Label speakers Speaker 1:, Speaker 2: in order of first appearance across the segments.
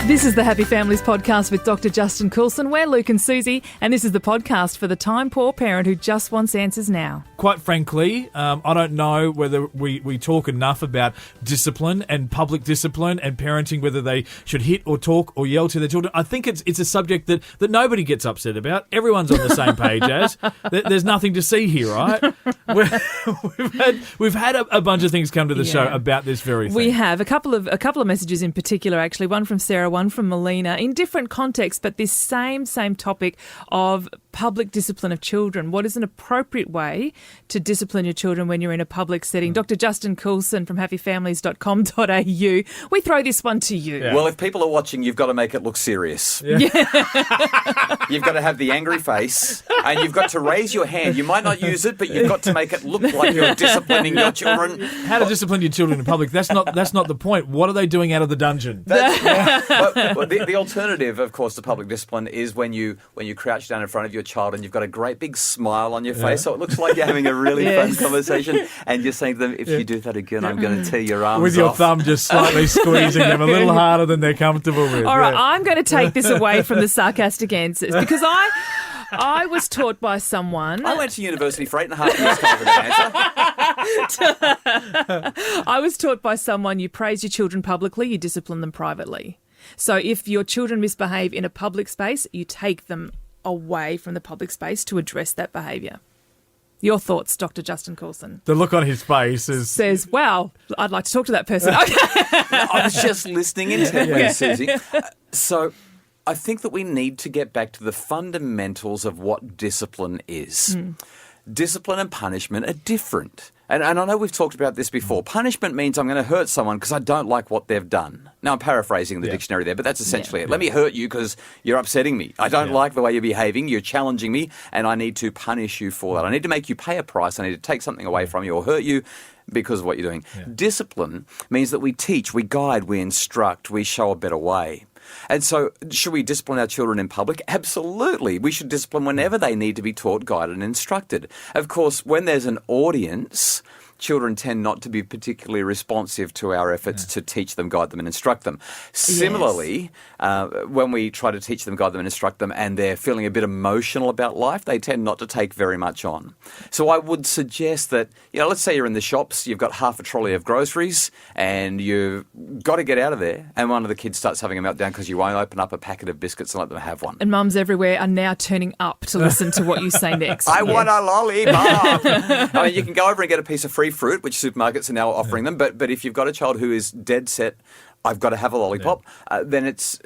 Speaker 1: This is the Happy Families podcast with Dr. Justin Coulson. We're Luke and Susie, and this is the podcast for the time-poor parent who just wants answers now.
Speaker 2: Quite frankly, I don't know whether we talk enough about discipline and public discipline and parenting, whether they should hit or talk or yell to their children. I think it's a subject that nobody gets upset about. Everyone's on the same page as. There's nothing to see here, right? We've had a bunch of things come to the show about this very thing.
Speaker 1: We have a couple of messages in particular, actually. One from Sarah, one from Melina, in different contexts, but this same topic of public discipline of children. What is an appropriate way to discipline your children when you're in a public setting? Dr. Justin Coulson from happyfamilies.com.au. We throw this one to you.
Speaker 3: Yeah. Well, if people are watching, you've got to make it look serious. Yeah. You've got to have the angry face and you've got to raise your hand. You might not use it, but you've got to make it look like you're disciplining your children.
Speaker 2: How to discipline your children in public? That's not the point. What are they doing out of the dungeon?
Speaker 3: The alternative, of course, to public discipline is when you crouch down in front of your child and you've got a great big smile on your face, so it looks like you're having a really fun conversation, and you're saying to them, if you do that again, I'm going to tear your arms
Speaker 2: with your
Speaker 3: off.
Speaker 2: thumb just slightly squeezing them a little harder than they're comfortable with.
Speaker 1: All right, I'm going to take this away from the sarcastic answers because I was taught by someone.
Speaker 3: I went to university for 8.5 years to have an answer.
Speaker 1: I was taught by someone, you praise your children publicly, you discipline them privately. So if your children misbehave in a public space, you take them away from the public space to address that behaviour. Your thoughts, Dr. Justin Coulson?
Speaker 2: The look on his face
Speaker 1: says, wow, I'd like to talk to that person.
Speaker 3: I was just listening intently, Susie. So I think that we need to get back to the fundamentals of what discipline is. Discipline and punishment are different. And I know we've talked about this before. Punishment means I'm going to hurt someone because I don't like what they've done. Now, I'm paraphrasing the dictionary there, but that's essentially it. Let me hurt you because you're upsetting me. I don't like the way you're behaving. You're challenging me, and I need to punish you for that. I need to make you pay a price. I need to take something away from you or hurt you because of what you're doing. Yeah. Discipline means that we teach, we guide, we instruct, we show a better way. And so should we discipline our children in public? Absolutely. We should discipline whenever they need to be taught, guided and instructed. Of course, when there's an audience, children tend not to be particularly responsive to our efforts to teach them, guide them and instruct them. Similarly, when we try to teach them, guide them and instruct them and they're feeling a bit emotional about life, they tend not to take very much on. So I would suggest that, let's say you're in the shops, you've got half a trolley of groceries and you've got to get out of there and one of the kids starts having a meltdown because you won't open up a packet of biscuits and let them have one.
Speaker 1: And mums everywhere are now turning up to listen to what you say next.
Speaker 3: I want a lollipop. I mean, you can go over and get a piece of free fruit, which supermarkets are now offering them. But if you've got a child who is dead set, I've got to have a lollipop, then it's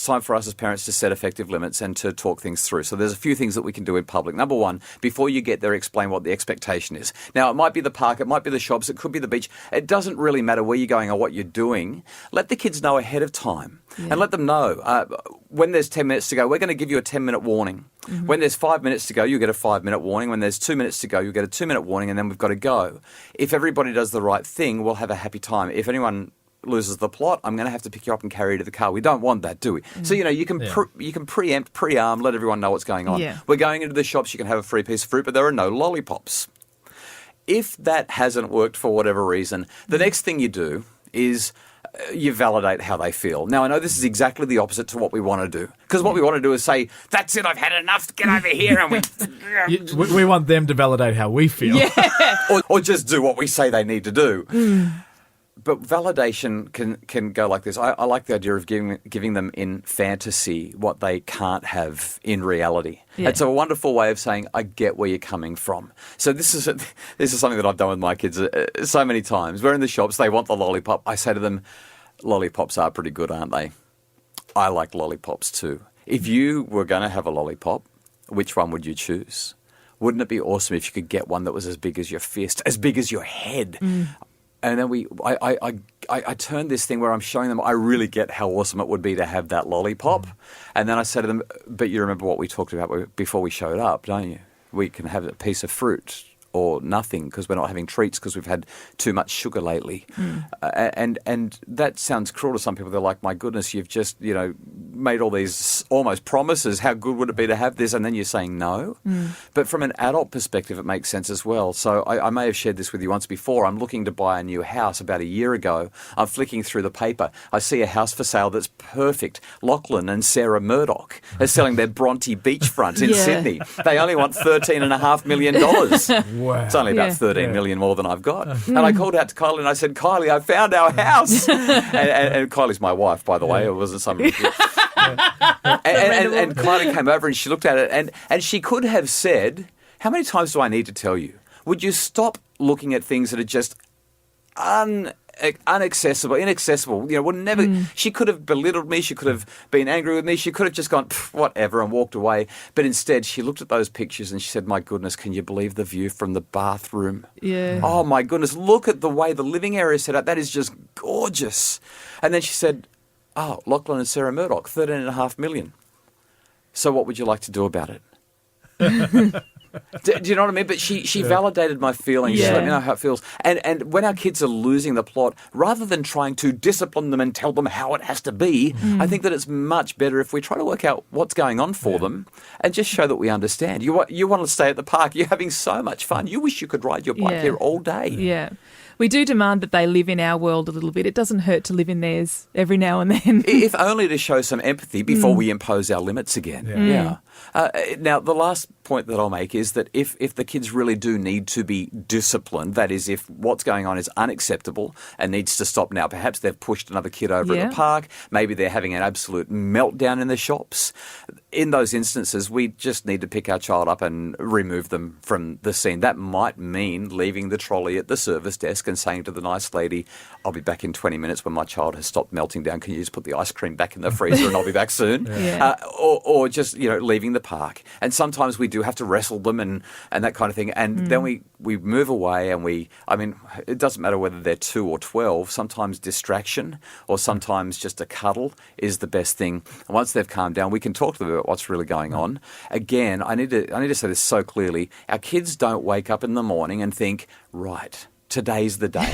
Speaker 3: time for us as parents to set effective limits and to talk things through. So there's a few things that we can do in public. Number one, before you get there, explain what the expectation is. Now, it might be the park, it might be the shops, it could be the beach. It doesn't really matter where you're going or what you're doing. Let the kids know ahead of time and let them know when there's 10 minutes to go, we're going to give you a 10-minute warning. Mm-hmm. When there's 5 minutes to go, you get a 5-minute warning. When there's 2 minutes to go, you get a 2-minute warning, and then we've got to go. If everybody does the right thing, we'll have a happy time. If anyone loses the plot, I'm going to have to pick you up and carry you to the car. We don't want that, do we? So, you can preempt, pre-arm, let everyone know what's going on. Yeah. We're going into the shops, you can have a free piece of fruit, but there are no lollipops. If that hasn't worked for whatever reason, the next thing you do is you validate how they feel. Now, I know this is exactly the opposite to what we want to do. Because what we want to do is say, that's it, I've had enough, get over here. And
Speaker 2: we want them to validate how we feel.
Speaker 3: Yeah. or just do what we say they need to do. But validation can go like this. I like the idea of giving them in fantasy what they can't have in reality. Yeah. It's a wonderful way of saying, I get where you're coming from. So this is something that I've done with my kids so many times. We're in the shops, they want the lollipop. I say to them, lollipops are pretty good, aren't they? I like lollipops too. If you were going to have a lollipop, which one would you choose? Wouldn't it be awesome if you could get one that was as big as your fist, as big as your head? And then I turned this thing where I'm showing them I really get how awesome it would be to have that lollipop. And then I said to them, but you remember what we talked about before we showed up, don't you? We can have a piece of fruit or nothing because we're not having treats because we've had too much sugar lately. And that sounds cruel to some people. They're like, my goodness, you've just, made all these almost promises. How good would it be to have this? And then you're saying no. But from an adult perspective, it makes sense as well. So I may have shared this with you once before. I'm looking to buy a new house about a year ago. I'm flicking through the paper. I see a house for sale that's perfect. Lachlan and Sarah Murdoch are selling their Bronte beachfront in Sydney. They only want $13.5 million.
Speaker 2: Wow.
Speaker 3: It's only about 13 million more than I've got. And I called out to Kylie and I said, Kylie, I found our house. and Kylie's my wife, by the way. It wasn't some... and Kylie came over and she looked at it and she could have said, how many times do I need to tell you? Would you stop looking at things that are just inaccessible, would never. She could have belittled me. She could have been angry with me. She could have just gone whatever and walked away. But instead, she looked at those pictures and she said, "My goodness, can you believe the view from the bathroom?
Speaker 1: Yeah.
Speaker 3: Oh my goodness, look at the way the living area is set up. That is just gorgeous." And then she said, "Oh, Lachlan and Sarah Murdoch, $13.5 million. So what would you like to do about it?" Do you know what I mean? But she validated my feelings. She let me know how it feels. And when our kids are losing the plot, rather than trying to discipline them and tell them how it has to be, I think that it's much better if we try to work out what's going on for them and just show that we understand. You want to stay at the park. You're having so much fun. You wish you could ride your bike here all day.
Speaker 1: Yeah. We do demand that they live in our world a little bit. It doesn't hurt to live in theirs every now and then.
Speaker 3: If only to show some empathy before we impose our limits again. Yeah. Now, the last point that I'll make is that if the kids really do need to be disciplined, that is, if what's going on is unacceptable and needs to stop now, perhaps they've pushed another kid over at the park, maybe they're having an absolute meltdown in the shops. In those instances, we just need to pick our child up and remove them from the scene. That might mean leaving the trolley at the service desk and saying to the nice lady, "I'll be back in 20 minutes when my child has stopped melting down. Can you just put the ice cream back in the freezer and I'll be back soon?" Or just, leaving the park. And sometimes we do have to wrestle them and that kind of thing. And then we move away and it doesn't matter whether they're 2 or 12. Sometimes distraction or sometimes just a cuddle is the best thing. And once they've calmed down, we can talk to them about what's really going on. Again, I need to say this so clearly. Our kids don't wake up in the morning and think, right, today's the day.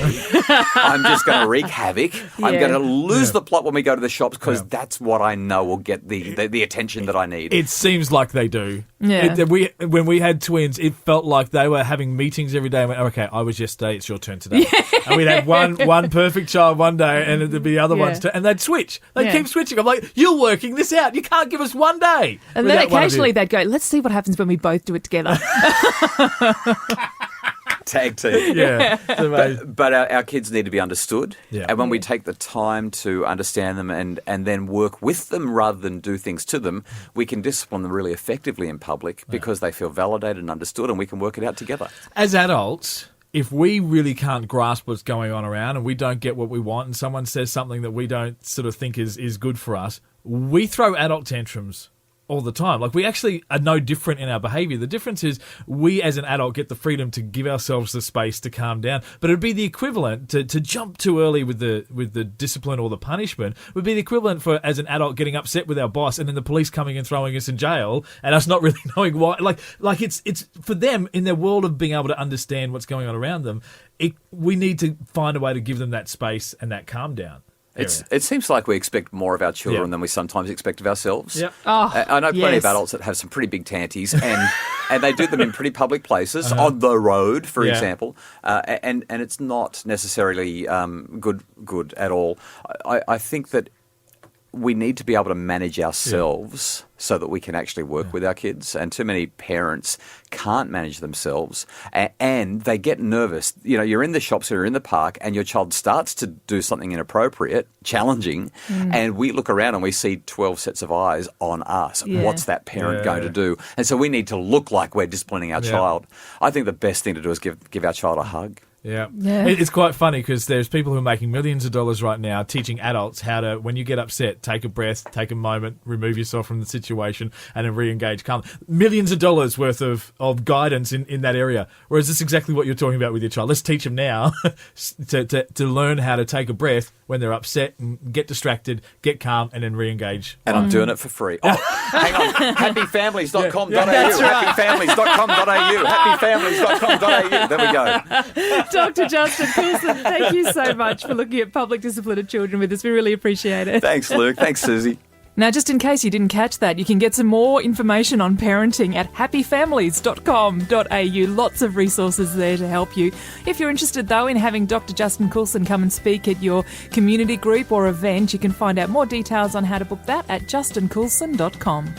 Speaker 3: I'm just going to wreak havoc. I'm going to lose the plot when we go to the shops because that's what I know will get the attention that I need.
Speaker 2: It seems like they do.
Speaker 1: Yeah.
Speaker 2: When we had twins, it felt like they were having meetings every day and went, "Okay, I was yesterday, it's your turn today." And we'd have one perfect child one day and it'd be the other one's turn. And they'd switch. They'd keep switching. I'm like, "You're working this out. You can't give us one day."
Speaker 1: And then occasionally they'd go, "Let's see what happens when we both do it together."
Speaker 3: Tag team.
Speaker 2: Yeah.
Speaker 3: But our kids need to be understood.
Speaker 2: Yeah.
Speaker 3: And when we take the time to understand them and then work with them rather than do things to them, we can discipline them really effectively in public because they feel validated and understood and we can work it out together.
Speaker 2: As adults, if we really can't grasp what's going on around and we don't get what we want and someone says something that we don't sort of think is good for us, we throw adult tantrums all the time. Like, we actually are no different in our behaviour. The difference is we as an adult get the freedom to give ourselves the space to calm down. But it'd be the equivalent to jump too early with the discipline or the punishment would be the equivalent for, as an adult, getting upset with our boss and then the police coming and throwing us in jail and us not really knowing why. Like it's for them, in their world of being able to understand what's going on around them, we need to find a way to give them that space and that calm down.
Speaker 3: It seems like we expect more of our children than we sometimes expect of ourselves.
Speaker 2: Yep.
Speaker 3: I know plenty of adults that have some pretty big tanties, and they do them in pretty public places, on the road, for example, and it's not necessarily good at all. I think that we need to be able to manage ourselves so that we can actually work with our kids. And too many parents can't manage themselves and they get nervous. You're in the shops or you're in the park and your child starts to do something inappropriate, challenging, and we look around and we see 12 sets of eyes on us. Yeah. What's that parent going to do? And so we need to look like we're disciplining our child. I think the best thing to do is give our child a hug.
Speaker 2: Yeah.
Speaker 1: Yeah.
Speaker 2: It's quite funny because there's people who are making millions of dollars right now teaching adults how to, when you get upset, take a breath, take a moment, remove yourself from the situation, and then re-engage calm. Millions of dollars worth of guidance in that area. Whereas this is exactly what you're talking about with your child. Let's teach them now to learn how to take a breath when they're upset and get distracted, get calm, and then re-engage.
Speaker 3: And I'm doing it for free. Oh, hang on. Happyfamilies.com.au.
Speaker 1: That's right.
Speaker 3: Happyfamilies.com.au. Happyfamilies.com.au. There we go.
Speaker 1: Dr. Justin Coulson, thank you so much for looking at public discipline of children with us. We really appreciate it.
Speaker 3: Thanks, Luke. Thanks, Susie.
Speaker 1: Now, just in case you didn't catch that, you can get some more information on parenting at happyfamilies.com.au. Lots of resources there to help you. If you're interested, though, in having Dr. Justin Coulson come and speak at your community group or event, you can find out more details on how to book that at justincoulson.com.